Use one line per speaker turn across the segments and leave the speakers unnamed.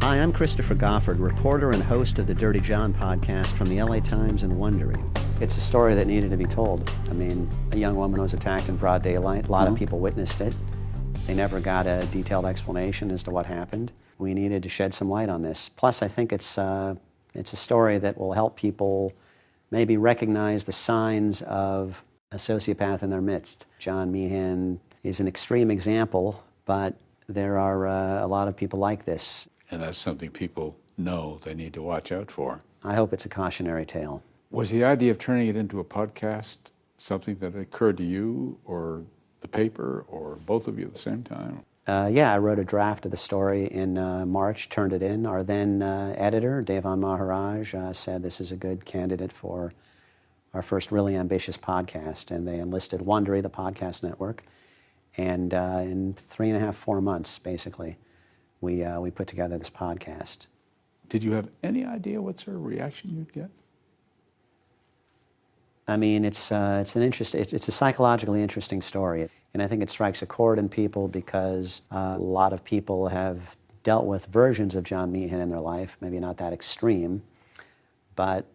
Hi, I'm Christopher Goffard, reporter and host of the Dirty John podcast from the LA Times and Wondery. It's a story that needed to be told. I mean, a young woman was attacked in broad daylight. A lot of people witnessed it. They never got a detailed explanation as to what happened. We needed to shed some light on this. Plus, I think it's a story that will help people maybe recognize the signs of a sociopath in their midst. John Meehan is an extreme example, but there are a lot of people like this.
And that's something people know they need to watch out for.
I hope it's a cautionary tale.
Was the idea of turning it into a podcast something that occurred to you or the paper or both of you at the same time?
Yeah, I wrote a draft of the story in March, turned it in. Our then editor, Devon Maharaj, said this is a good candidate for our first really ambitious podcast, and they enlisted Wondery, the podcast network. And in 3.5, 4 months, basically, we put together this podcast.
Did you have any idea what sort of reaction you'd get?
I mean, it's a psychologically interesting story, and I think it strikes a chord in people because a lot of people have dealt with versions of John Meehan in their life, maybe not that extreme, but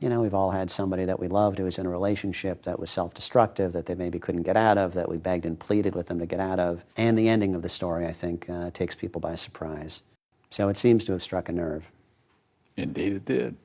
you know, we've all had somebody that we loved who was in a relationship that was self-destructive, that they maybe couldn't get out of, that we begged and pleaded with them to get out of. And the ending of the story, I think, takes people by surprise. So it seems to have struck a nerve.
Indeed it did.